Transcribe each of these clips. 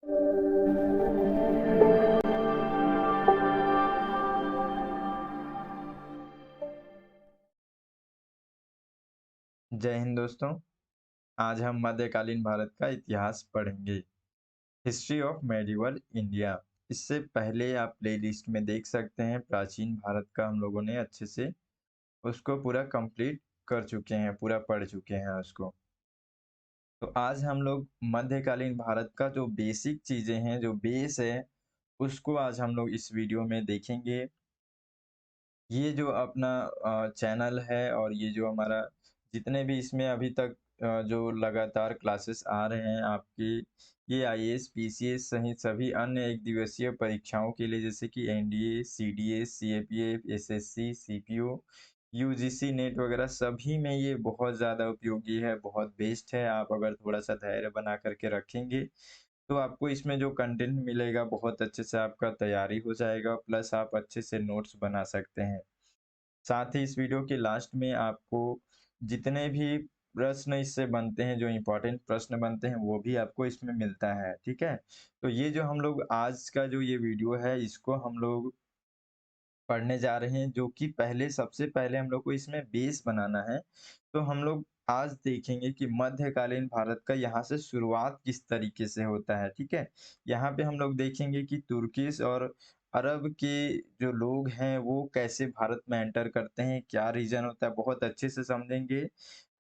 जय हिंद दोस्तों। आज हम मध्यकालीन भारत का इतिहास पढ़ेंगे। History of medieval India. इससे पहले आप प्लेलिस्ट में देख सकते हैं, प्राचीन भारत का हम लोगों ने अच्छे से उसको पूरा कंप्लीट कर चुके हैं, पूरा पढ़ चुके हैं उसको। तो आज हम लोग मध्यकालीन भारत का जो बेसिक चीजें हैं, जो बेस है, उसको आज हम लोग इस वीडियो में देखेंगे। ये जो अपना चैनल है और ये जो हमारा जितने भी इसमें अभी तक जो लगातार क्लासेस आ रहे हैं आपकी, ये आईएएस, पीसीएस सहित सभी अन्य एक दिवसीय परीक्षाओं के लिए, जैसे कि NDA, CDS, CAPF, SSC, CPO, UGC net वगैरह, सभी में ये बहुत ज़्यादा उपयोगी है, बहुत बेस्ट है। आप अगर थोड़ा सा धैर्य बना करके रखेंगे तो आपको इसमें जो कंटेंट मिलेगा बहुत अच्छे से आपका तैयारी हो जाएगा, प्लस आप अच्छे से नोट्स बना सकते हैं। साथ ही इस वीडियो के लास्ट में आपको जितने भी प्रश्न इससे बनते हैं, जो इम्पोर्टेंट प्रश्न बनते हैं, वो भी आपको इसमें मिलता है, ठीक है? तो ये जो हम लोग आज का जो ये वीडियो है, इसको हम लोग पढ़ने जा रहे हैं, जो कि पहले सबसे पहले हम लोग को इसमें बेस बनाना है। तो हम लोग आज देखेंगे कि मध्यकालीन भारत का यहाँ से शुरुआत किस तरीके से होता है, ठीक है? यहाँ पे हम लोग देखेंगे कि तुर्किश और अरब के जो लोग हैं वो कैसे भारत में एंटर करते हैं, क्या रीजन होता है, बहुत अच्छे से समझेंगे।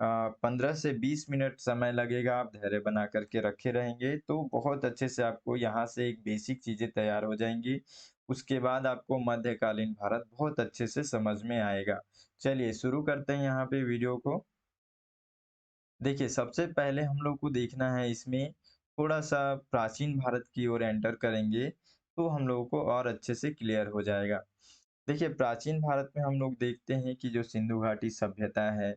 15 से 20 मिनट समय लगेगा, आप धैर्य बना करके रखे रहेंगे तो बहुत अच्छे से आपको यहाँ से एक बेसिक चीजें तैयार हो जाएंगी। उसके बाद आपको मध्यकालीन भारत बहुत अच्छे से समझ में आएगा। चलिए शुरू करते हैं यहाँ पे वीडियो को। देखिए, सबसे पहले हम लोग को देखना है इसमें, थोड़ा-सा प्राचीन भारत की ओर एंटर करेंगे, तो हम लोगों को और अच्छे से क्लियर हो जाएगा। देखिए, प्राचीन भारत में हम लोग देखते हैं कि जो सिंधु घाटी सभ्यता है,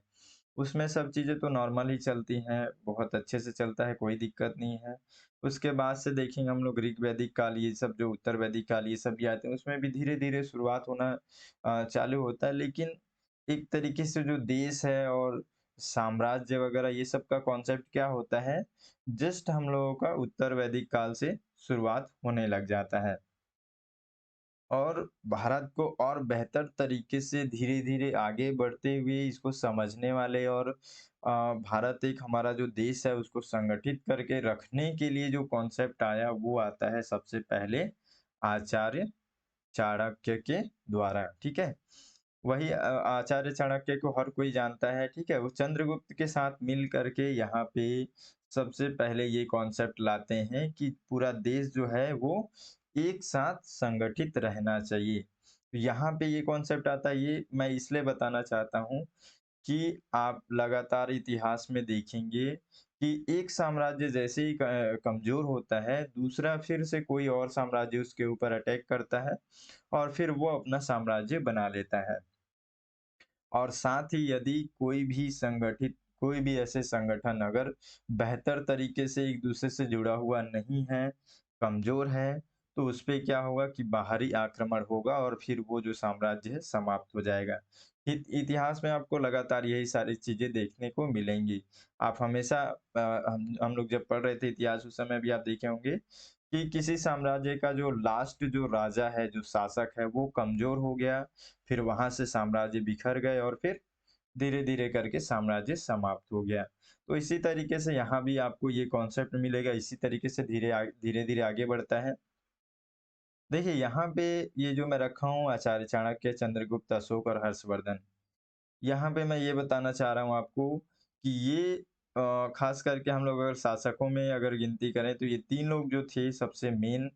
उसमें सब चीज़ें तो नॉर्मल ही चलती हैं, बहुत अच्छे से चलता है, कोई दिक्कत नहीं है। उसके बाद से देखेंगे हम लोग ऋग वैदिक काल, ये सब जो उत्तर वैदिक काल, ये सब भी आते हैं, उसमें भी धीरे-धीरे शुरुआत होना चालू होता है। लेकिन एक तरीके से जो देश है और साम्राज्य वगैरह, ये सब का कॉन्सेप्ट क्या होता है, जस्ट हम लोगों का उत्तर वैदिक काल से शुरुआत होने लग जाता है। और भारत को और बेहतर तरीके से धीरे-धीरे आगे बढ़ते हुए इसको समझने वाले और भारत एक हमारा जो देश है उसको संगठित करके रखने के लिए जो कॉन्सेप्ट आया, वो आता है सबसे पहले आचार्य चाणक्य के द्वारा, ठीक है? वही आचार्य चाणक्य को हर कोई जानता है, ठीक है? वो चंद्रगुप्त के साथ मिल करके यहाँ पे सबसे पहले ये कॉन्सेप्ट लाते हैं कि पूरा देश जो है वो एक साथ संगठित रहना चाहिए। तो यहाँ पे ये कॉन्सेप्ट आता है, ये मैं इसलिए बताना चाहता हूँ कि आप लगातार इतिहास में देखेंगे कि एक साम्राज्य जैसे ही कमजोर होता है, दूसरा फिर से कोई और साम्राज्य उसके ऊपर अटैक करता है और फिर वो अपना साम्राज्य बना लेता है। और साथ ही यदि कोई भी ऐसे संगठन अगर बेहतर तरीके से एक दूसरे से जुड़ा हुआ नहीं है, कमजोर है, तो उसपे क्या होगा कि बाहरी आक्रमण होगा और फिर वो जो साम्राज्य है समाप्त हो जाएगा। इतिहास में आपको लगातार यही सारी चीजें देखने को मिलेंगी। आप हमेशा हम लोग जब पढ़ रहे थे इतिहास, उस समय भी आप देखे होंगे कि किसी साम्राज्य का जो लास्ट जो राजा है, जो शासक है, वो कमजोर हो गया, फिर वहां से साम्राज्य बिखर गए और फिर धीरे धीरे करके साम्राज्य समाप्त हो गया। तो इसी तरीके से यहाँ भी आपको ये कॉन्सेप्ट मिलेगा, इसी तरीके से धीरे धीरे आगे बढ़ता है। देखिए, यहाँ पे ये जो मैं रखा हूँ, आचार्य चाणक्य, चंद्रगुप्त, अशोक और हर्षवर्धन, यहाँ पे मैं ये बताना चाह रहा हूँ आपको कि ये खास करके हम लोग अगर शासकों में अगर गिनती करें तो ये तीन लोग जो थे सबसे मेन,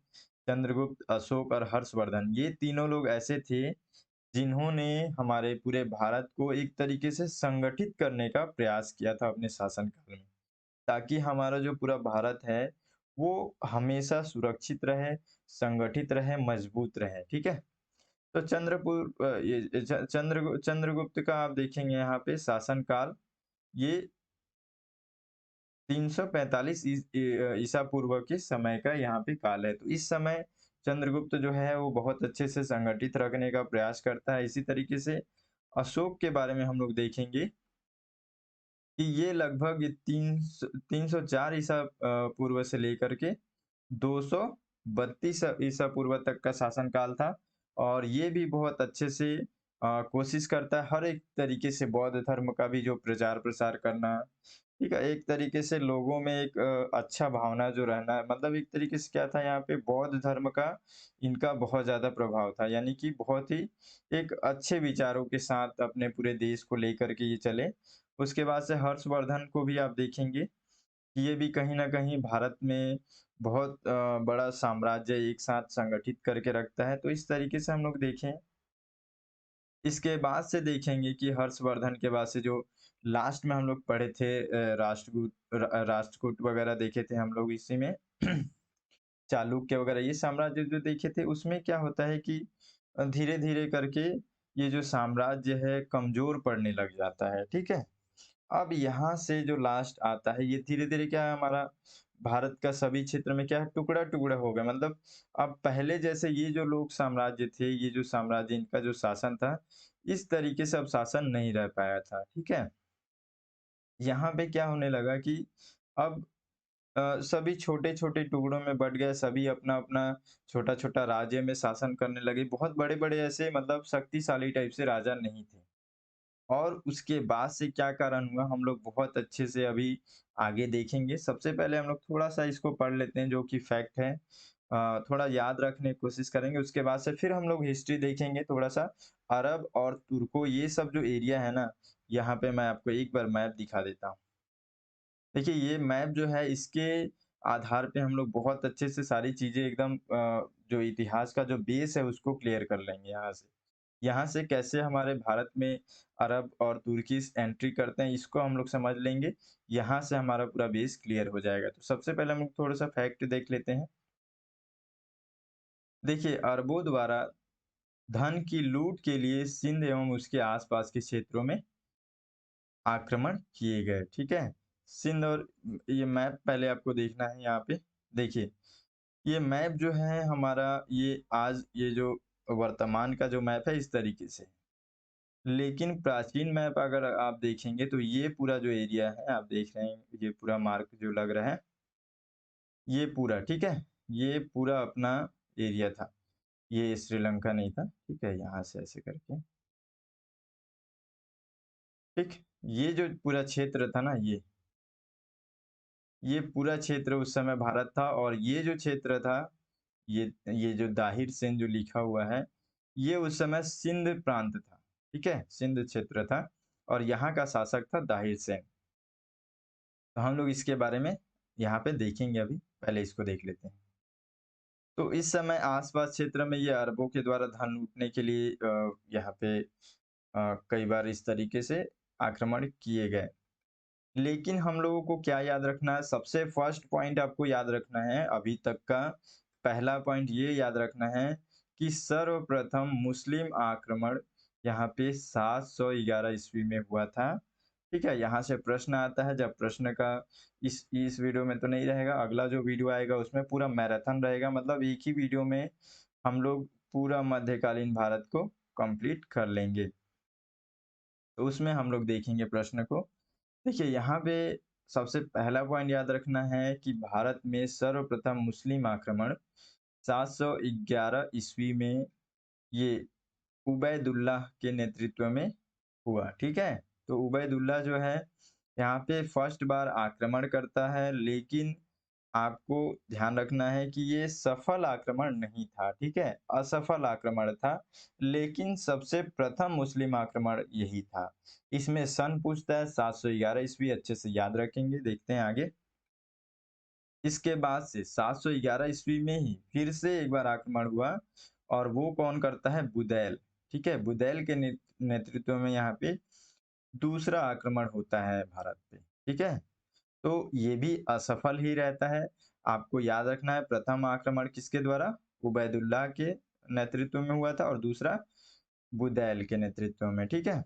चंद्रगुप्त, अशोक और हर्षवर्धन, ये तीनों लोग ऐसे थे जिन्होंने हमारे पूरे भारत को एक तरीके से संगठित करने का प्रयास किया था अपने शासनकाल में, ताकि हमारा जो पूरा भारत है वो हमेशा सुरक्षित रहे, संगठित रहे, मजबूत रहे, ठीक है? तो चंद्रगुप्त का आप देखेंगे यहाँ पे शासनकाल, ये 345 ईसा पूर्व के समय का यहाँ पे काल है। तो इस समय चंद्रगुप्त जो है वो बहुत अच्छे से संगठित रखने का प्रयास करता है। इसी तरीके से अशोक के बारे में हम लोग देखेंगे कि ये लगभग 304 ईसा पूर्व से लेकर के 232 ईसा पूर्व तक का शासनकाल था और ये भी बहुत अच्छे से कोशिश करता है हर एक तरीके से बौद्ध धर्म का भी जो प्रचार प्रसार करना, ठीक है? एक तरीके से लोगों में एक अच्छा भावना जो रहना मतलब एक तरीके से क्या था यहाँ पे बौद्ध धर्म का इनका बहुत ज़्यादा प्रभाव था। यानी कि बहुत ही एक अच्छे विचारों के साथ अपने पूरे देश को लेकर के ये चले। उसके बाद से हर्षवर्धन को भी आप देखेंगे ये भी कहीं न कहीं भारत में बहुत बड़ा साम्राज्य एक साथ संगठित करके रखता है, तो इस तरीके से हम लोग देखें। इसके बाद से देखेंगे कि हर्षवर्धन के बाद से जो लास्ट में हम लोग पढ़े थे राष्ट्रकूट वगैरह देखे थे हम लोग इसी में चालुक्य वगैरह ये साम्राज्य जो देखे थे उसमें क्या होता है कि धीरे-धीरे करके ये जो साम्राज्य है कमज़ोर पड़ने लग जाता है, ठीक है? अब यहाँ से जो लास्ट आता है ये धीरे-धीरे क्या है हमारा भारत का सभी क्षेत्र में क्या है टुकड़ा-टुकड़ा हो गया मतलब अब पहले जैसे ये जो लोग साम्राज्य थे, ये जो साम्राज्य इनका जो शासन था, इस तरीके से अब शासन नहीं रह पाया था, ठीक है? यहाँ पे क्या होने लगा कि अब सभी छोटे-छोटे टुकड़ों में बँट गए, सभी अपना-अपना छोटा-छोटा राज्य में शासन करने लगे, बहुत बड़े-बड़े ऐसे मतलब शक्तिशाली टाइप से राजा नहीं थे। और उसके बाद से क्या कारण हुआ हम लोग बहुत अच्छे से अभी आगे देखेंगे। सबसे पहले हम लोग थोड़ा-सा इसको पढ़ लेते हैं जो कि फैक्ट है। थोड़ा याद रखने की कोशिश करेंगे उसके बाद से फिर हम लोग हिस्ट्री देखेंगे थोड़ा-सा। अरब और तुर्कों ये सब जो एरिया है ना, यहाँ पे मैं आपको एक बार मैप दिखा देता हूँ। देखिए ये मैप जो है इसके आधार पे हम लोग बहुत अच्छे से सारी चीज़ें एकदम जो इतिहास का जो बेस है उसको क्लियर कर लेंगे यहाँ से। यहाँ से कैसे हमारे भारत में अरब और तुर्कीज़ एंट्री करते हैं, इसको हम लोग समझ लेंगे। यहाँ से हमारा पूरा बेस क्लियर हो जाएगा। तो सबसे पहले हम लोग थोड़ा-सा फैक्ट देख लेते हैं। देखिए, अरबों द्वारा धन की लूट के लिए सिंध एवं उसके आस-पास के क्षेत्रों में आक्रमण किए गए, ठीक है? सिंध और ये मैप पहले आपको देखना है यहाँ पे। देखिए, ये मैप जो है हमारा ये आज ये जो वर्तमान का जो मैप है इस तरीके से। लेकिन प्राचीन मैप अगर आप देखेंगे तो ये पूरा जो एरिया है आप देख रहे हैं ये पूरा मार्क जो लग रहा है ये पूरा ठीक है ये पूरा अपना एरिया था ये श्रीलंका नहीं था ठीक है यहाँ से ऐसे करके ठीक ये जो पूरा क्षेत्र था ना ये पूरा क्षेत्र उस समय भारत था और ये जो क्षेत्र था ये जो दाहिर सेन जो लिखा हुआ है ये उस समय सिंध प्रांत था ठीक है सिंध क्षेत्र था और यहाँ का शासक था दाहिर सेन तो हम लोग इसके बारे में यहाँ पे देखेंगे अभी, पहले इसको देख लेते हैं। तो इस समय आस-पास क्षेत्र में ये अरबों के द्वारा धन लूटने के लिए यहाँ पे कई बार इस तरीके से आक्रमण किए गए। लेकिन हम लोगों को क्या याद रखना है, सबसे फर्स्ट पॉइंट आपको याद रखना है अभी तक का पहला पॉइंट ये याद रखना है कि सर्वप्रथम मुस्लिम आक्रमण यहाँ पे 711 ईस्वी में हुआ था। ठीक है, यहाँ से प्रश्न आता है जब प्रश्न का इस वीडियो में तो नहीं रहेगा, अगला जो वीडियो आएगा उसमें पूरा मैराथन रहेगा मतलब एक ही वीडियो में हम लोग पूरा मध्यकालीन भारत को कंप्लीट कर लेंगे। तो उसमें हम लोग देखेंगे प्रश्न को। देखिए यहाँ पे सबसे पहला पॉइंट याद रखना है कि भारत में सर्वप्रथम मुस्लिम आक्रमण 711 ईस्वी में ये उबैदुल्लाह के नेतृत्व में हुआ, ठीक है? तो उबैदुल्लाह जो है यहाँ पे फर्स्ट बार आक्रमण करता है लेकिन आपको ध्यान रखना है कि ये सफल आक्रमण नहीं था, ठीक है? असफल आक्रमण था, लेकिन सबसे प्रथम मुस्लिम आक्रमण यही था। इसमें सन पूछता है 711 ईस्वी अच्छे से याद रखेंगे, देखते हैं आगे। इसके बाद से 711 ईस्वी में ही फिर से एक बार आक्रमण हुआ और वो कौन करता है? बुदैल, ठीक है? बुदैल के नेतृत्व में यहाँ पे दूसरा आक्रमण होता है भारत पे, ठीक है? तो ये भी असफल ही रहता है। आपको याद रखना है प्रथम आक्रमण किसके द्वारा? उबैदुल्लाह के नेतृत्व में हुआ था और दूसरा बुदैल के नेतृत्व में, ठीक है?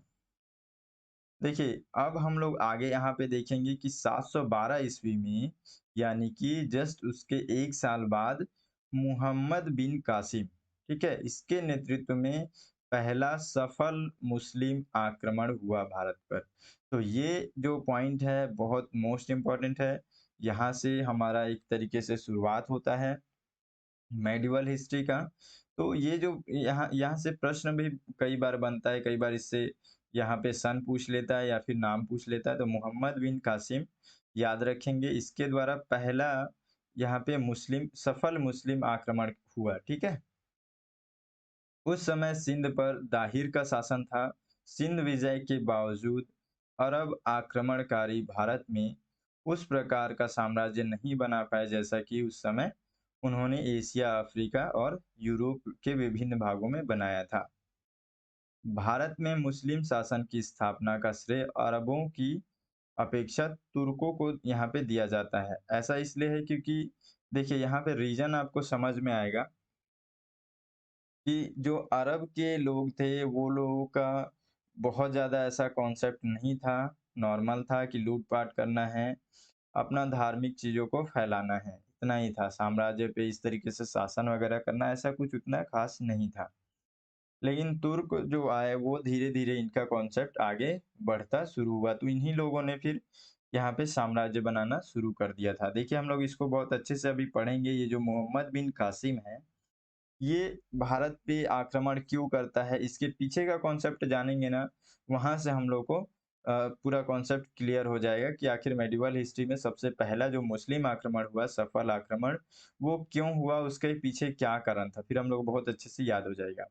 देखिए, अब हम लोग आगे यहाँ पे देखेंगे कि 712 ईस्वी में यानी कि जस्ट उसके 1 साल बाद मुहम्मद बिन कासिम, ठीक है? इसके नेतृत्व में पहला सफल मुस्लिम आक्रमण हुआ भारत पर। तो ये जो पॉइंट है बहुत मोस्ट इम्पोर्टेंट है। यहाँ से हमारा एक तरीके से शुरुआत होता है मेडिवल हिस्ट्री का। तो ये जो यहाँ यहाँ से प्रश्न भी कई बार बनता है, कई बार इससे यहाँ पे सन पूछ लेता है या फिर नाम पूछ लेता है। तो मोहम्मद बिन कासिम याद रखेंगे, इसके द्वारा पहला यहाँ पे सफल मुस्लिम आक्रमण हुआ, ठीक है? उस समय सिंध पर दाहिर का शासन था। सिंध विजय के बावजूद अरब आक्रमणकारी भारत में उस प्रकार का साम्राज्य नहीं बना पाए जैसा कि उस समय उन्होंने एशिया, अफ्रीका और यूरोप के विभिन्न भागों में बनाया था। भारत में मुस्लिम शासन की स्थापना का श्रेय अरबों की अपेक्षा तुर्कों को यहाँ पे दिया जाता है। ऐसा इसलिए है क्योंकि देखिए यहाँ पे रीजन आपको समझ में आएगा कि जो अरब के लोग थे, वो लोगों का बहुत ज़्यादा ऐसा कॉन्सेप्ट नहीं था, नॉर्मल था कि लूट-पाट करना है, अपना धार्मिक चीज़ों को फैलाना है, इतना ही था। साम्राज्य पे इस तरीके से शासन वगैरह करना, ऐसा कुछ उतना ख़ास नहीं था। लेकिन तुर्क जो आए, वो धीरे-धीरे इनका कॉन्सेप्ट आगे बढ़ता शुरू हुआ, तो इन्हीं लोगों ने फिर यहाँ पे साम्राज्य बनाना शुरू कर दिया था। देखिए, हम लोग इसको बहुत अच्छे से अभी पढ़ेंगे, ये जो मोहम्मद बिन कासिम है, ये भारत पे आक्रमण क्यों करता है, इसके पीछे का कॉन्सेप्ट जानेंगे ना, वहाँ से हम लोग को पूरा कॉन्सेप्ट क्लियर हो जाएगा कि आखिर मेडिवल हिस्ट्री में सबसे पहला जो मुस्लिम आक्रमण हुआ, सफल आक्रमण, वो क्यों हुआ, उसके पीछे क्या कारण था, फिर हम लोग को बहुत अच्छे से याद हो जाएगा।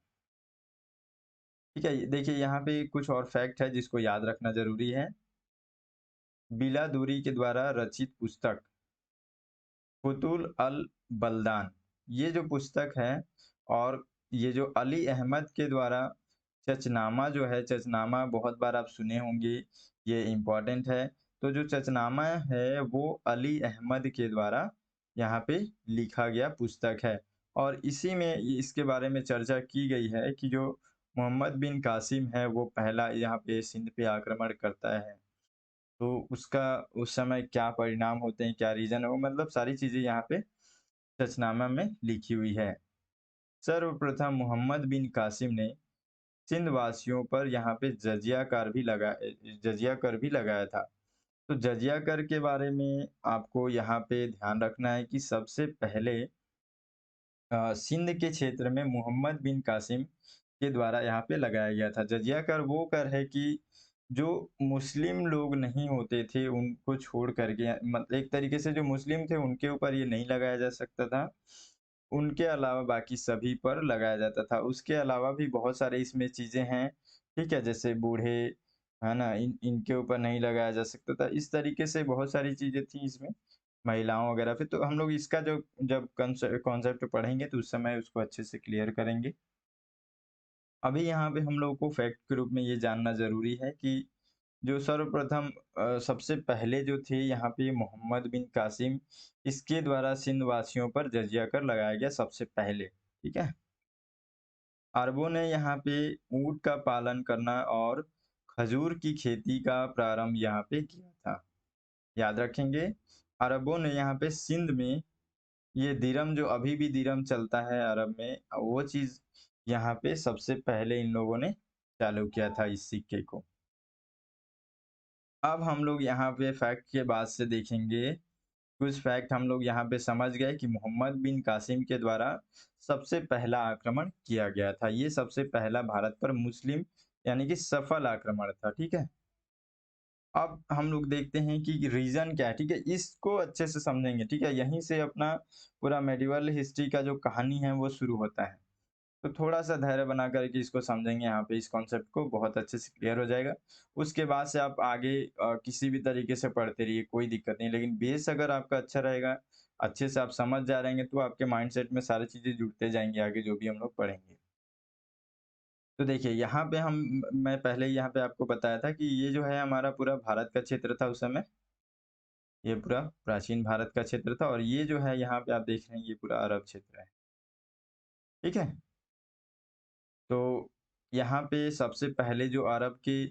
ठीक है, देखिए यहाँ पे कुछ और फैक्ट है जिसको याद रखना ज़रूरी है। बिलादुरी के द्वारा रचित पुस्तक फुतुल अल बलदान, ये जो पुस्तक है, और ये जो अली अहमद के द्वारा चचनामा जो है, चचनामा बहुत बार आप सुने होंगे, ये इम्पोर्टेंट है। तो जो चचनामा है वो अली अहमद के द्वारा यहाँ पे लिखा गया पुस्तक है, और इसी में इसके बारे में चर्चा की गई है कि जो मोहम्मद बिन कासिम है वो पहला यहाँ पे सिंध पे आक्रमण करता है। तो उसका उस समय क्या परिणाम होते हैं, क्या रीज़न है, वो मतलब सारी चीज़ें यहाँ पे सचनामा में लिखी हुई है। सर्वप्रथम मोहम्मद बिन कासिम ने सिंध वासियों पर यहाँ पे जजिया कर भी लगाया था। तो जजिया कर के बारे में आपको यहाँ पे ध्यान रखना है कि सबसे पहले सिंध के क्षेत्र में मोहम्मद बिन कासिम के द्वारा यहाँ पे लगाया गया था। जजिया कर वो कर है कि जो मुस्लिम लोग नहीं होते थे उनको छोड़ कर के, मतलब एक तरीके से जो मुस्लिम थे उनके ऊपर ये नहीं लगाया जा सकता था। उनके अलावा बाकी सभी पर लगाया जाता था। उसके अलावा भी बहुत सारे इसमें चीज़ें हैं, ठीक है? जैसे बूढ़े, है ना? इनके ऊपर नहीं लगाया जा सकता था। इस तरीके से बहुत सारी चीज़ें थी इसमें, महिलाओं वगैरह पे। तो हम लोग इसका जो जब कॉन्सेप्ट पढ़ेंगे तो उस समय उसको अच्छे से क्लियर करेंगे। अभी यहाँ पे हम लोग को फैक्ट के रूप में ये जानना ज़रूरी है कि जो सर्वप्रथम सबसे पहले जो थे यहाँ पे मोहम्मद बिन कासिम, इसके द्वारा सिंध वासियों पर जजिया कर लगाया गया सबसे पहले, ठीक है? अरबों ने यहाँ पे ऊँट का पालन करना और खजूर की खेती का प्रारंभ यहाँ पे किया था। याद रखेंगे, अरबों ने यहाँ पे सिंध में ये दिरहम, जो अभी भी दिरहम चलता है अरब में, वो चीज़ यहाँ पे सबसे पहले इन लोगों ने चालू किया था इस सिक्के को। अब हम लोग यहाँ पे फैक्ट के बाद से देखेंगे, कुछ फैक्ट हम लोग यहाँ पे समझ गए कि मोहम्मद बिन कासिम के द्वारा सबसे पहला आक्रमण किया गया था। ये सबसे पहला भारत पर मुस्लिम यानी कि सफल आक्रमण था, ठीक है? अब हम लोग देखते हैं कि रीज़न क्या है, ठीक है? इसको अच्छे से समझेंगे, ठीक है? यहीं से अपना पूरा मेडिवल हिस्ट्री का जो कहानी है वो शुरू होता है। तो थोड़ा-सा धैर्य बना कर के इसको समझेंगे, यहाँ पे इस कॉन्सेप्ट को बहुत अच्छे से क्लियर हो जाएगा। उसके बाद से आप आगे किसी भी तरीके से पढ़ते रहिए, कोई दिक्कत नहीं। लेकिन बेस अगर आपका अच्छा रहेगा, अच्छे से आप समझ जा रहेंगे, तो आपके माइंडसेट में सारी चीज़ें जुड़ते जाएँगी आगे जो भी हम लोग पढ़ेंगे। तो देखिए यहाँ पे मैं पहले ही यहाँ पे आपको बताया था कि ये जो है हमारा पूरा भारत का क्षेत्र था उस समय। ये पूरा प्राचीन भारत का क्षेत्र था, और ये जो है यहाँ पे आप देख रहे हैं ये पूरा अरब क्षेत्र है। ठीक है? तो यहाँ पे सबसे पहले जो अरब के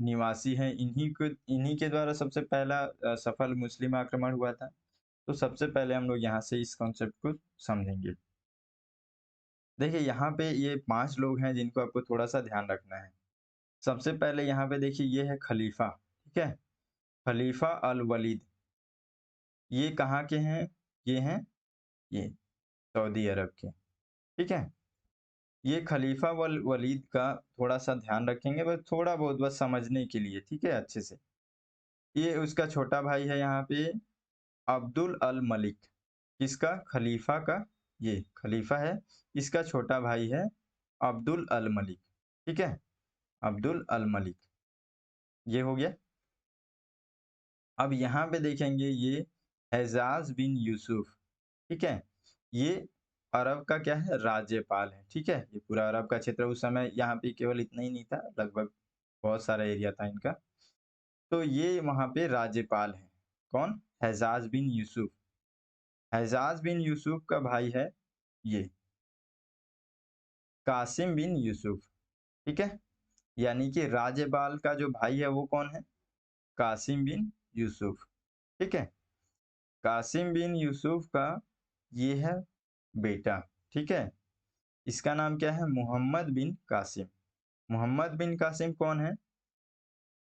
निवासी हैं, इन्हीं के द्वारा सबसे पहला सफल मुस्लिम आक्रमण हुआ था। तो सबसे पहले हम लोग यहाँ से इस कॉन्सेप्ट को समझेंगे। देखिए यहाँ पे ये 5 लोग हैं जिनको आपको थोड़ा-सा ध्यान रखना है। सबसे पहले यहाँ पे देखिए ये है खलीफा, ठीक है? खलीफा अल वलीद। ये कहाँ के हैं? ये हैं ये सऊदी अरब के, ठीक है? ये खलीफा वलीद का थोड़ा-सा ध्यान रखेंगे, बस थोड़ा बहुत बस समझने के लिए, ठीक है? अच्छे से। ये उसका छोटा भाई है यहाँ पे अब्दुल अल मलिक। किसका? खलीफा का, ये खलीफा है, इसका छोटा भाई है अब्दुल अल मलिक, ठीक है? अब्दुल अल मलिक, ये हो गया। अब यहाँ पे देखेंगे ये एजाज बिन यूसुफ, ठीक है? ये अरब का क्या है? राज्यपाल है, ठीक है? ये पूरा अरब का क्षेत्र उस समय यहाँ पे केवल इतना ही नहीं था, लगभग बहुत सारा एरिया था इनका। तो ये वहाँ पे राज्यपाल है। कौन? एजाज बिन यूसुफ। एजाज बिन यूसुफ का भाई है ये कासिम बिन यूसुफ, ठीक है? यानी कि राज्यपाल का जो भाई है वो कौन है? कासिम बिन यूसुफ, ठीक है? कासिम बिन यूसुफ का ये है बेटा, ठीक है? इसका नाम क्या है? मोहम्मद बिन कासिम। मोहम्मद बिन कासिम कौन है?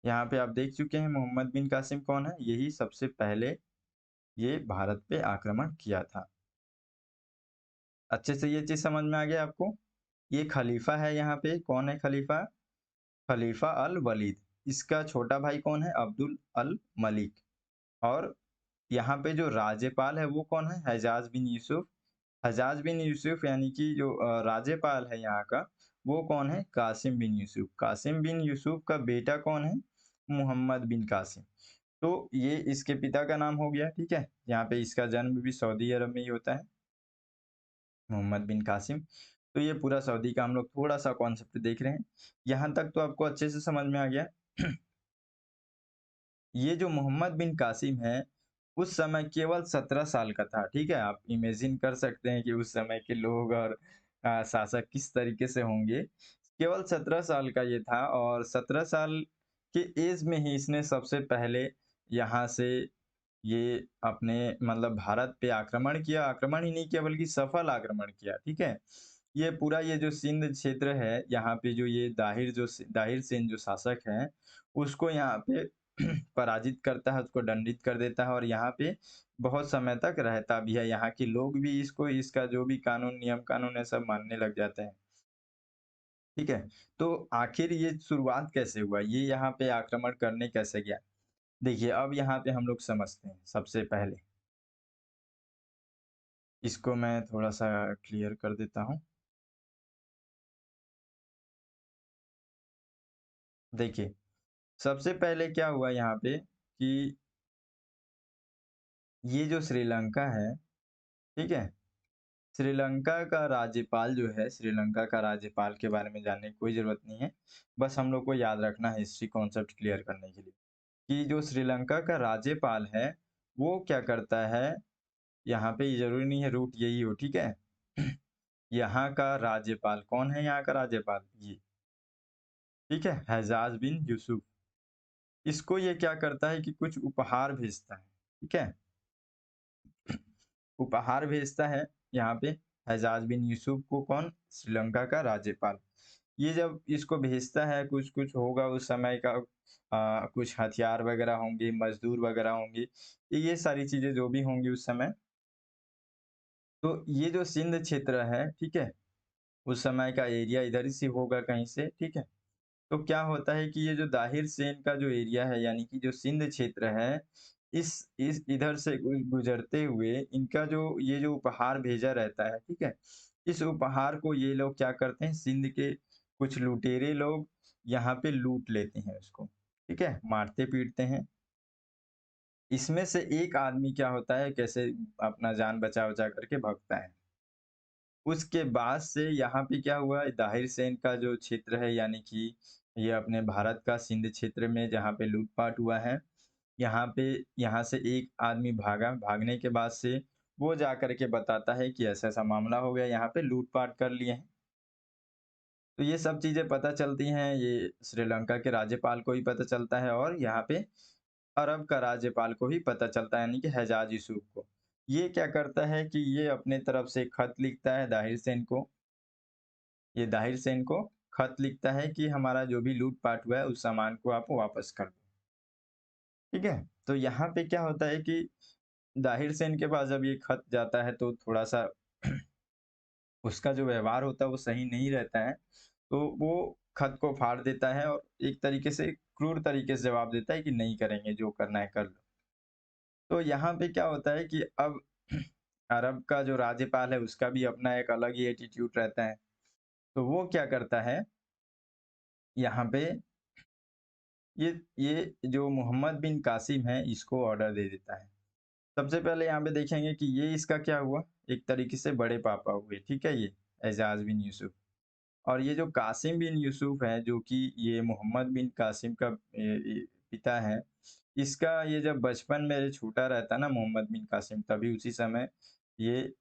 यहाँ पे आप देख चुके हैं मोहम्मद बिन कासिम कौन है? यही सबसे पहले ये भारत पे आक्रमण किया था। अच्छे से ये चीज़ समझ में आ गया आपको? ये खलीफा है यहाँ पे, कौन है खलीफा? खलीफा अल वलीद। इसका छोटा भाई कौन है? अब्दुल अल मलिक। और यहाँ पे जो राज्यपाल है वो कौन है? हज्जाज बिन यूसुफ। हज्जाज बिन यूसुफ यानी कि जो राज्यपाल है यहाँ का, वो कौन है? कासिम बिन यूसुफ। कासिम बिन यूसुफ का बेटा कौन है? मोहम्मद बिन कासिम। तो ये इसके पिता का नाम हो गया, ठीक है? यहाँ पे इसका जन्म भी सऊदी अरब में ही होता है, मोहम्मद बिन कासिम। तो ये पूरा सऊदी का हम लोग थोड़ा-सा कॉन्सेप्ट देख रहे हैं। यहाँ तक तो आपको अच्छे से समझ में आ गया। ये जो मोहम्मद बिन कासिम है, उस समय केवल 17 साल का था, ठीक है? आप इमेजिन कर सकते हैं कि उस समय के लोग और शासक किस तरीके से होंगे। केवल 17 साल का ये था और 17 साल के ऐज में ही इसने सबसे पहले यहाँ से ये अपने मतलब भारत पे आक्रमण किया। आक्रमण ही नहीं किया बल्कि सफल आक्रमण किया, ठीक है? ये पूरा ये जो सिंध क्षेत्र है, यहाँ पे जो ये दाहिर सेन जो शासक हैं, उसको यहाँ पे पराजित करता है, उसको दंडित कर देता है और यहाँ पे बहुत समय तक रहता भी है। यहाँ के लोग भी इसको इसका जो भी कानून, नियम कानून है सब मानने लग जाते हैं। ठीक है? तो आखिर ये शुरुआत कैसे हुआ? ये यहाँ पे आक्रमण करने कैसे गया? देखिए, अब यहाँ पे हम लोग समझते हैं सबसे पहले। इसको मैं थोड़ा-सा क्लियर कर देता हूँ। देखिए, सबसे पहले क्या हुआ यहाँ पे कि ये जो श्रीलंका है, ठीक है? श्रीलंका का राज्यपाल जो है, श्रीलंका का राज्यपाल के बारे में जानने की कोई ज़रूरत नहीं है। बस हम लोग को याद रखना है हिस्ट्री कॉन्सेप्ट क्लियर करने के लिए, कि जो श्रीलंका का राज्यपाल है, वो क्या करता है, यहाँ पे ये ज़रूरी नहीं है रूट यही हो, ठीक है? यहाँ का राज्यपाल कौन है यहाँ का राज्यपाल? ये, ठीक है? हज्जाज बिन यूसुफ। इसको ये क्या करता है कि कुछ उपहार भेजता है, ठीक है? उपहार भेजता है यहाँ पे हज्जाज बिन यूसुफ को कौन? श्रीलंका का राज्यपाल। ये जब इसको भेजता है कुछ-कुछ होगा उस समय का कुछ हथियार वगैरह होंगे, मज़दूर वगैरह होंगे, ये सारी चीज़ें जो भी होंगी उस समय, तो ये जो सिंध क्षेत्र है, ठीक है? उस समय का एरिया इधर ही से होगा कहीं से, ठीक है? तो क्या होता है कि ये जो दाहिर सेन का जो एरिया है यानी कि जो सिंध क्षेत्र है, इस इधर से गुजरते हुए इनका जो ये जो उपहार भेजा रहता है, ठीक है? इस उपहार को ये लोग क्या करते हैं, सिंध के कुछ लुटेरे लोग यहाँ पे लूट लेते हैं उसको, ठीक है? मारते-पीटते हैं। इसमें से एक आदमी क्या होता है, कैसे अपना जान बचा-वचा करके भागता है। उसके बाद से यहाँ पे क्या हुआ, दाहिर सेन का जो क्षेत्र है यानी कि ये अपने भारत का सिंध क्षेत्र में जहाँ पे लूट-पाट हुआ है, यहाँ पे यहाँ से एक आदमी भागा, भागने के बाद से वो जाकर के बताता है कि ऐसा-ऐसा मामला हो गया, यहाँ पे लूट-पाट कर लिए हैं। तो ये सब चीज़ें पता चलती हैं, ये श्रीलंका के राज्यपाल को भी पता चलता है और यहाँ पे अरब का राज्यपाल को भी पता चलता है यानी कि हज्जाज यूसुफ को। ये क्या करता है कि ये अपने तरफ से खत लिखता है दाहिर सेन को, ये दाहिर सेन को खत लिखता है कि हमारा जो भी लूट-पाट हुआ है उस सामान को आप वापस कर दो। ठीक है? तो यहाँ पे क्या होता है कि दाहिर सेन के पास जब ये खत जाता है तो थोड़ा-सा उसका जो व्यवहार होता है वो सही नहीं रहता है, तो वो खत को फाड़ देता है और एक तरीके से क्रूर तरीके से जवाब देता है कि नहीं करेंगे, जो करना है कर लो। तो यहाँ पे क्या होता है कि अब अरब का जो राज्यपाल है उसका भी अपना एक अलग ही एटीट्यूड रहता है। तो वो क्या करता है, यहाँ पे ये जो मोहम्मद बिन कासिम है इसको ऑर्डर दे देता है। सबसे पहले यहाँ पे देखेंगे कि ये इसका क्या हुआ, एक तरीके से बड़े पापा हुए, ठीक है ये, एजाज बिन यूसुफ। और ये जो कासिम बिन यूसुफ है जो कि ये मोहम्मद बिन कासिम का पिता है, इसका ये जब बचपन में ये छोटा रहता है ना मोहम्मद बिन कासिम, तभी उसी समय ये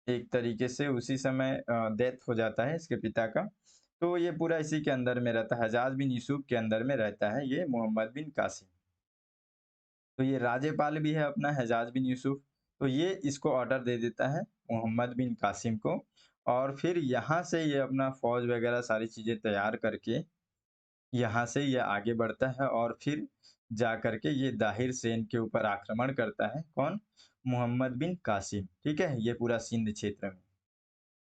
एक तरीके से उसी समय डेथ हो जाता है इसके पिता का। तो ये पूरा इसी के अंदर में रहता है, हजाज बिन यूसुफ के अंदर में रहता है ये मोहम्मद बिन कासिम। तो ये राज्यपाल भी है अपना हजाज बिन यूसुफ। तो ये इसको ऑर्डर दे देता है मोहम्मद बिन कासिम को, और फिर यहाँ से ये अपना फौज वगैरह सारी चीजें तैयार करके यहाँ से ये आगे बढ़ता है और फिर जा करके ये दाहिर सेन के ऊपर आक्रमण करता है। कौन? मोहम्मद बिन कासिम, ठीक है, ये पूरा सिंध क्षेत्र में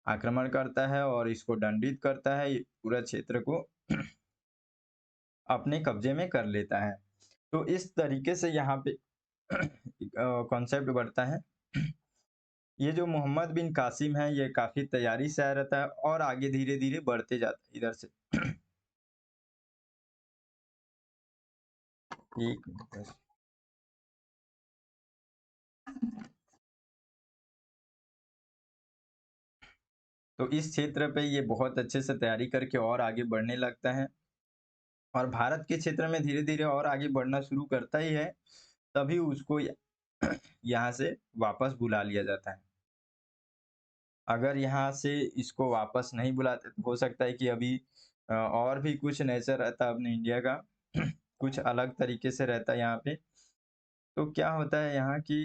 आक्रमण करता है और इसको दंडित करता है, ये पूरा क्षेत्र को अपने कब्जे में कर लेता है। तो इस तरीके से यहाँ पे कॉन्सेप्ट बढ़ता है। ये जो मोहम्मद बिन कासिम है ये काफी तैयारी से आया रहता है और आगे धीरे धीरे बढ़ते जाता है इधर से। एक मिनट बस। तो इस क्षेत्र पे ये बहुत अच्छे से तैयारी करके और आगे बढ़ने लगता है और भारत के क्षेत्र में धीरे धीरे और आगे बढ़ना शुरू करता ही है। तभी उसको यहाँ से वापस बुला लिया जाता है। अगर यहाँ से इसको वापस नहीं बुलाते तो हो सकता है कि अभी और भी कुछ नेचर रहता अपने इंडिया का, कुछ अलग तरीके से रहता यहाँ पे। तो क्या होता है यहाँ की,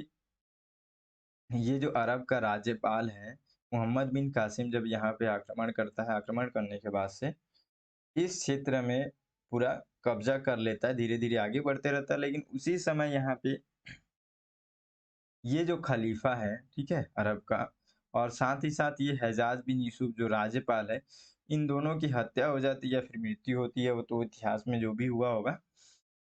ये जो अरब का राज्यपाल है मोहम्मद बिन कासिम जब यहाँ पे आक्रमण करता है, आक्रमण करने के बाद से इस क्षेत्र में पूरा कब्जा कर लेता है, धीरे धीरे आगे बढ़ते रहता है। लेकिन उसी समय यहाँ पे ये जो खलीफा है, ठीक है, अरब का, और साथ ही साथ ये हजाज बिन यूसुफ जो राज्यपाल है, इन दोनों की हत्या हो जाती है या फिर मृत्यु होती है, वो तो इतिहास में जो भी हुआ होगा।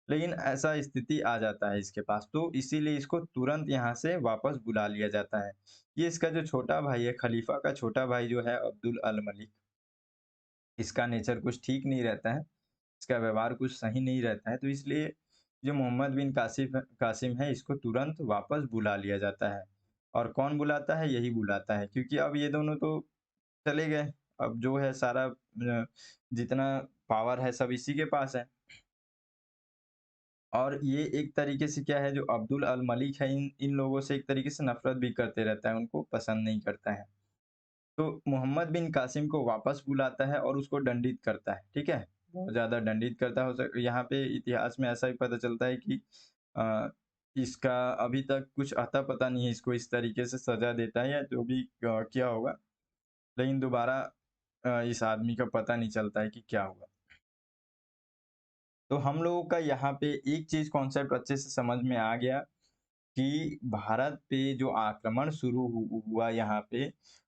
लेकिन ऐसा स्थिति आ जाता है इसके पास, तो इसीलिए इसको तुरंत यहाँ से वापस बुला लिया जाता है। ये इसका जो छोटा भाई है, खलीफा का छोटा भाई जो है अब्दुल अल मलिक, इसका नेचर कुछ ठीक नहीं रहता है, इसका व्यवहार कुछ सही नहीं रहता है, तो इसलिए जो मोहम्मद बिन कासिम है इसको तुरंत वापस बुला लिया जाता है। और कौन बुलाता है? यही बुलाता है, क्योंकि अब ये दोनों तो चले गए, अब जो है सारा जितना पावर है सब इसी के पास है। और ये एक तरीके से क्या है, जो अब्दुल अल मलिक है इन इन लोगों से एक तरीके से नफ़रत भी करते रहता है, उनको पसंद नहीं करता है। तो मोहम्मद बिन कासिम को वापस बुलाता है और उसको दंडित करता है, ठीक है? बहुत ज़्यादा दंडित करता है, हो सक यहाँ पे इतिहास में ऐसा भी पता चलता है कि अ, इसका अभी तक कुछ अता-पता नहीं है, इसको इस तरीके से सज़ा देता है या जो भी किया होगा, लेकिन दोबारा इस आदमी का पता नहीं चलता है कि क्या हुआ। तो हम लोगों का यहाँ पे एक चीज़ कॉन्सेप्ट अच्छे से समझ में आ गया कि भारत पे जो आक्रमण शुरू हुआ यहाँ पे,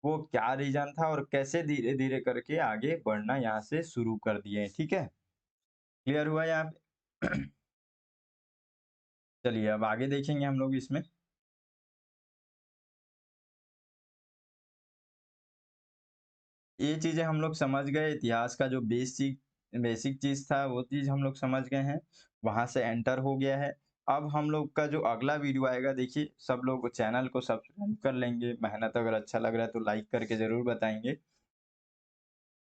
वो क्या रीज़न था और कैसे धीरे-धीरे करके आगे बढ़ना यहाँ से शुरू कर दिए, ठीक है? क्लियर हुआ यहाँ पे? चलिए अब आगे देखेंगे हम लोग इसमें। ये चीज़ें हम लोग समझ गए, इतिहास का जो बेसिक बेसिक चीज़ था वो चीज़ हम लोग समझ गए हैं, वहाँ से एंटर हो गया है। अब हम लोग का जो अगला वीडियो आएगा, देखिए सब लोग चैनल को सब्सक्राइब कर लेंगे, मेहनत अगर अच्छा लग रहा है तो लाइक करके ज़रूर बताएँगे।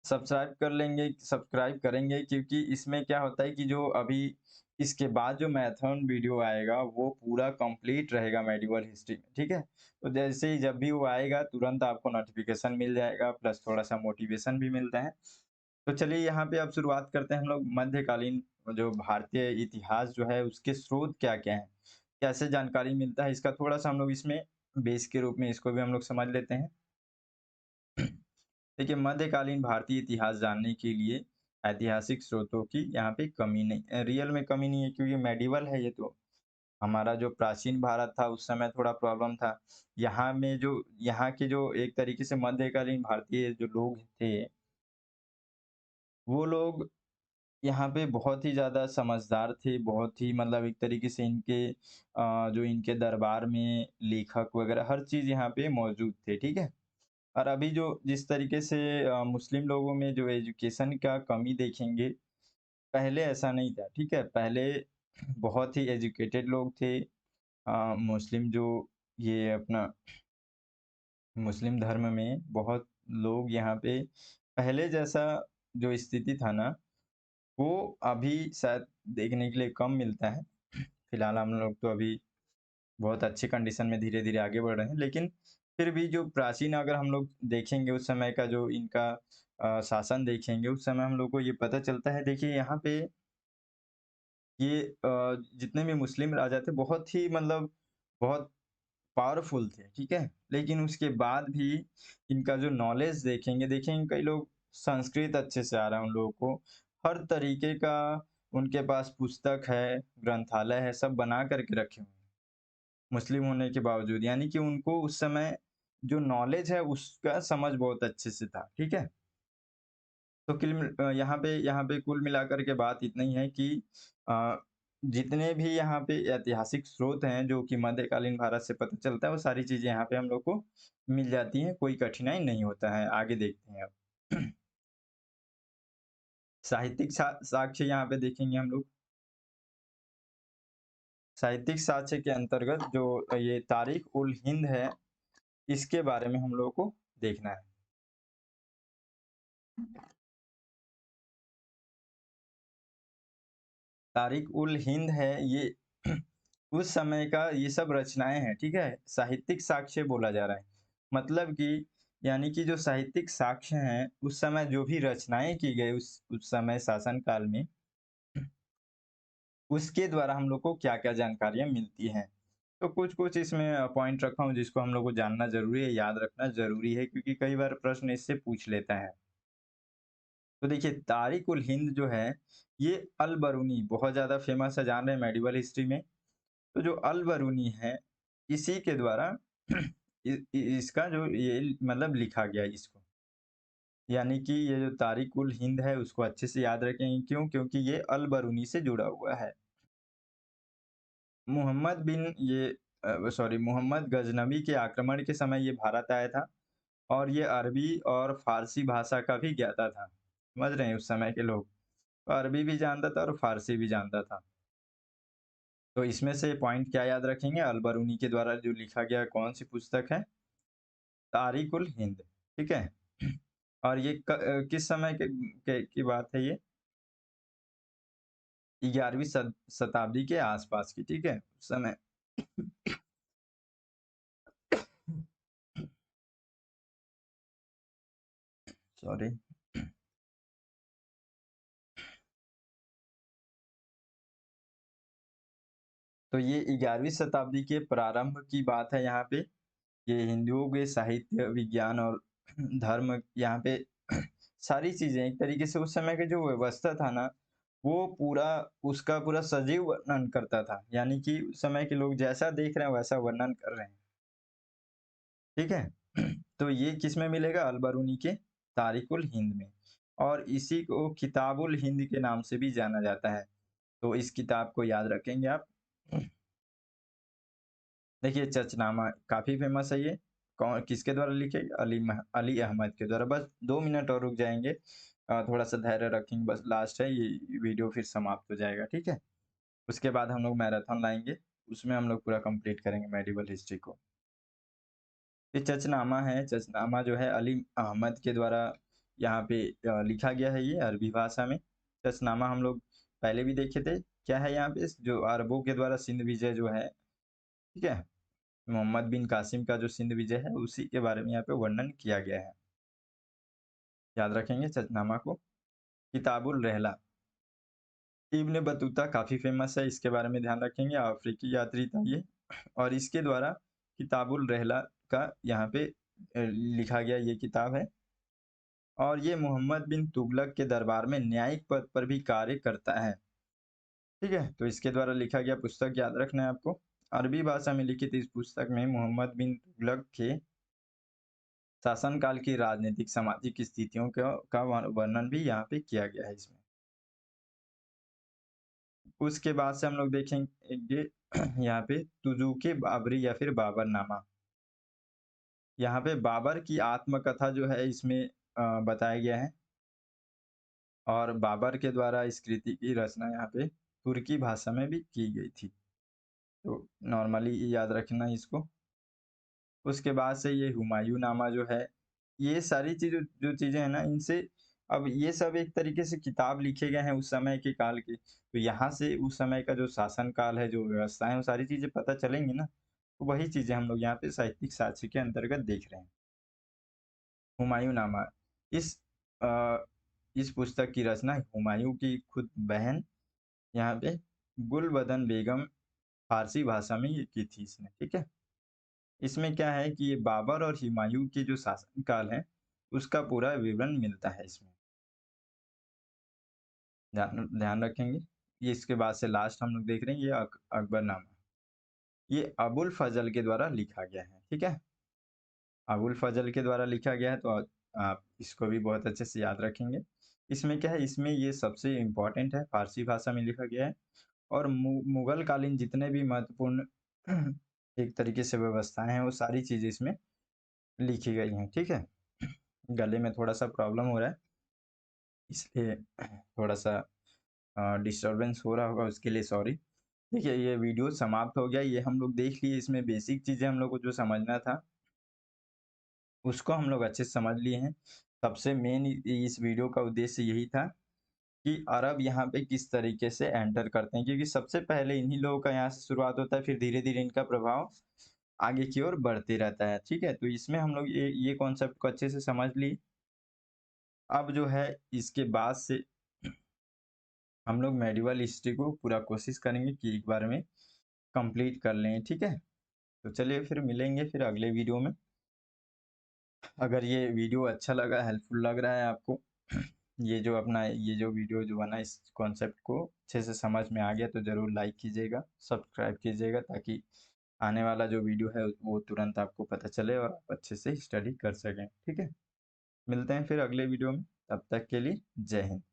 सब्सक्राइब करेंगे क्योंकि इसमें क्या होता है कि जो अभी इसके बाद जो मैराथन वीडियो आएगा वो पूरा कंप्लीट रहेगा मेडिवल हिस्ट्री में, ठीक है? तो जैसे ही जब भी वो आएगा तुरंत आपको नोटिफिकेशन मिल जाएगा, प्लस थोड़ा-सा मोटिवेशन भी मिलता है। तो चलिए यहाँ पे अब शुरुआत करते हैं हम लोग मध्यकालीन जो भारतीय इतिहास जो है उसके स्रोत क्या-क्या हैं? कैसे जानकारी मिलता है इसका थोड़ा-सा हम लोग इसमें बेस के रूप में इसको भी हम लोग समझ लेते हैं। देखिए, मध्यकालीन भारतीय इतिहास जानने के लिए ऐतिहासिक स्रोतों की यहाँ पे कमी नहीं, रियल में कमी नहीं है, क्योंकि मेडिवल है ये तो। हमारा जो प्राचीन भारत था उस समय थोड़ा प्रॉब्लम था। यहाँ में जो यहाँ के जो एक तरीके से मध्यकालीन भारतीय जो लोग थे, वो लोग यहाँ पे बहुत ही ज़्यादा समझदार थे, बहुत ही मतलब एक तरीके से इनके जो इनके दरबार में लेखक वगैरह हर चीज़ यहाँ पे मौजूद थे, ठीक है? और अभी जो जिस तरीके से मुस्लिम लोगों में जो एजुकेशन का कमी देखेंगे, पहले ऐसा नहीं था, ठीक है? पहले बहुत ही एजुकेटेड लोग थे। मुस्लिम जो ये अपना मुस्लिम धर्म में बहुत लोग यहाँ पे पहले जैसा जो स्थिति था ना, वो अभी शायद देखने के लिए कम मिलता है। फिलहाल हम लोग तो अभी बहुत अच्छी कंडीशन में धीरे-धीरे आगे बढ़ रहे हैं। लेकिन फिर भी जो प्राचीन अगर हम लोग देखेंगे उस समय का जो इनका शासन देखेंगे, उस समय हम लोग को ये पता चलता है देखिए यहाँ पे ये जितने भी मुस्लिम राजा थे बहुत ही मतलब बहुत पावरफुल थे, ठीक है? लेकिन उसके बाद भी इनका जो नॉलेज देखेंगे, देखेंगे कई लोग संस्कृत अच्छे से आ रहा है उन लोगों को। हर तरीके का उनके पास पुस्तक है, ग्रंथालय है, सब बना कर के रखे हुए हैं, मुस्लिम होने के बावजूद। यानी कि उनको उस समय जो नॉलेज है उसका समझ बहुत अच्छे से था, ठीक है? तो यहाँ पे कुल मिलाकर के बात इतना ही है कि अ, जितने भी यहाँ पे ऐतिहासिक स्रोत हैं जो कि मध्यकालीन भारत से पता चलता है, वो सारी चीज़ें यहाँ पे हम लोग को मिल जाती हैं, कोई कठिनाई नहीं होता है। आगे देखते हैं अब। साहित्यिक साक्ष्य यहाँ पे देखेंगे हम लोग। साहित्यिक साक्ष्य के अंतर्गत जो ये तारीख-उल-हिंद है, इसके बारे में हम लोगों को देखना है। तारीख-उल-हिंद है ये उस समय का ये सब रचनाएँ हैं, ठीक है? साहित्यिक साक्ष्य बोला जा रहा है। मतलब कि यानी कि जो साहित्यिक साक्ष्य हैं, उस समय जो भी रचनाएँ की गई उस समय शासन काल में, उसके द्वारा हम लोग को क्या-क्या जानकारियाँ मिलती हैं। तो कुछ-कुछ इसमें पॉइंट रखा हूँ जिसको हम लोग को जानना ज़रूरी है, याद रखना ज़रूरी है क्योंकि कई बार प्रश्न इससे पूछ लेता है। तो देखिए तारिक-उल-हिंद जो है, ये अल-बरूनी बहुत ज़्यादा फ़ेमस है, जान रहे हैं मेडिवल हिस्ट्री में। तो जो अल-बरूनी है, इसी के द्वारा इसका जो ये मतलब लिखा गया है इसको। यानी कि ये जो तारिक-उल-हिंद है उसको अच्छे से याद रखेंगे क्यों? क्योंकि ये अल-बरूनी से जुड़ा हुआ है। मुहम्मद बिन ये सॉरी मुहम्मद गज़नवी के आक्रमण के समय ये भारत आया था और ये अरबी और फ़ारसी भाषा का भी ज्ञाता था। समझ रहे हैं उस समय के लोग। तो अरबी भी जानता था और फ़ारसी भी जानता था। तो इसमें से पॉइंट क्या याद रखेंगे? अल-बरूनी के द्वारा जो लिखा गया कौन-सी पुस्तक है? तारिकुल हिंद, ठीक है? और ये किस समय की बात है ये? 11वीं शताब्दी के आसपास की, ठीक है? उस समय सॉरी। तो ये 11वीं शताब्दी के प्रारंभ की बात है यहाँ पे। ये हिंदुओं के साहित्य, विज्ञान और धर्म यहाँ पे सारी चीज़ें एक तरीके से उस समय की जो व्यवस्था था ना, वो पूरा उसका पूरा सजीव वर्णन करता था। यानी कि उस समय के लोग जैसा देख रहे हैं, वैसा वर्णन कर रहे हैं। ठीक है? तो ये किसमें मिलेगा? अल-बरूनी के तारिकुल हिंद में और इसी को किताबुल हिंद के नाम से भी जाना जाता है। तो इस किताब को याद रखेंगे आप। देखिए चचनामा काफ़ी फ़ेमस है ये। कौन किसके द्वारा लिखे? अली अहमद के द्वारा। बस 2 मिनट और रुक जाएँगे। थोड़ा-सा धैर्य रखेंगे बस लास्ट है ये वीडियो फिर समाप्त हो जाएगा, ठीक है? उसके बाद हम लोग मैराथन लाएँगे। उसमें हम लोग पूरा कंप्लीट करेंगे मेडिवल हिस्ट्री को। ये चचनामा है, चचनामा जो है अली अहमद के द्वारा यहाँ पे लिखा गया है ये अरबी भाषा में। चचनामा हम लोग पहले भी देखे थे। क्या है यहाँ पे जो अरबों के द्वारा सिंध विजय जो है, ठीक है? मोहम्मद बिन कासिम का जो सिंध विजय है, उसी के बारे में यहाँ पे वर्णन किया गया है। याद रखेंगे चचनामा को। किताबुल रहला, इब्न बतूता काफ़ी फ़ेमस है, इसके बारे में ध्यान रखेंगे, अफ्रीकी यात्री था ये और इसके द्वारा किताबुल रहला का यहाँ पे लिखा गया ये किताब है और ये मोहम्मद बिन तुगलक के दरबार में न्यायिक पद पर भी कार्य करता है। ठीक है, तो इसके द्वारा लिखा गया पुस्तक याद रखना है आपको। अरबी भाषा में लिखित इस पुस्तक में मोहम्मद बिन तुगलक के शासनकाल की राजनीतिक सामाजिक स्थितियों का वर्णन भी यहाँ पे किया गया है इसमें। उसके बाद से हम लोग देखेंगे यहाँ पे तुजुके बाबरी या फिर बाबरनामा। यहाँ पे बाबर की आत्मकथा जो है इसमें बताया गया है और बाबर के द्वारा इस कृति की रचना यहाँ पे तुर्की भाषा में भी की गई थी। तो नॉर्मली याद रखना इसको। उसके बाद से ये हुमायूं नामा जो है, ये सारी चीज़ जो चीज़ें हैं ना, इनसे अब ये सब एक तरीके से किताब लिखे गए हैं उस समय के काल के, तो यहाँ से उस समय का जो शासन काल है, जो व्यवस्था है, वो सारी चीज़ें पता चलेंगी ना, तो वही चीज़ें हम लोग यहाँ पे साहित्यिक साक्ष्य के अंतर्गत देख रहे हैं। हुमायूं नामा, इस अ, इस पुस्तक की रचना हुमायूं की खुद बहन यहाँ पे गुलबदन बेगम फारसी भाषा में ये की थी इसने, ठीक है? इसमें क्या है कि ये बाबर और हुमायूं के जो शासनकाल है, उसका पूरा विवरण मिलता है इसमें। ध्यान ध्यान रखेंगे। ये इसके बाद से लास्ट हम लोग देख रहे हैं ये अकबरनामा। ये अबुल फजल के द्वारा लिखा गया है, ठीक है? अबुल फजल के द्वारा लिखा गया है, तो आप इसको भी बहुत अच्छे से याद रखेंगे। इसमें क्या है, इसमें ये सबसे इम्पोर्टेंट है, फारसी भाषा में लिखा गया है और मुगल कालीन जितने भी महत्वपूर्ण एक तरीके से व्यवस्थाएं हैं, वो सारी चीज़ें इसमें लिखी गई हैं, ठीक है? गले में थोड़ा-सा प्रॉब्लम हो रहा है, इसलिए थोड़ा-सा डिस्टर्बेंस हो रहा होगा, उसके लिए सॉरी। देखिए, ये वीडियो समाप्त हो गया, ये हम लोग देख लिए, इसमें बेसिक चीज़ें हम लोग को जो समझना था, उसको हम लोग अच्छे से समझ लिए हैं। सबसे मेन इस वीडियो का उद्देश्य यही था कि अरब यहाँ पे किस तरीके से एंटर करते हैं, क्योंकि सबसे पहले इन्हीं लोगों का यहाँ से शुरुआत होता है, फिर धीरे-धीरे इनका प्रभाव आगे की ओर बढ़ते रहता है, ठीक है? तो इसमें हम लोग ये कॉन्सेप्ट को अच्छे से समझ लिए। अब जो है इसके बाद से हम लोग मेडिवल हिस्ट्री को पूरा कोशिश करेंगे कि एक बार में कंप्लीट कर लें, ठीक है? तो चलिए फिर मिलेंगे फिर अगले वीडियो में। अगर ये वीडियो अच्छा लगा, हेल्पफुल लग रहा है आपको, ये जो वीडियो जो बना इस कॉन्सेप्ट को अच्छे से समझ में आ गया, तो ज़रूर लाइक कीजिएगा, सब्सक्राइब कीजिएगा, ताकि आने वाला जो वीडियो है वो तुरंत आपको पता चले और आप अच्छे से स्टडी कर सकें, ठीक है? मिलते हैं फिर अगले वीडियो में, तब तक के लिए जय हिंद।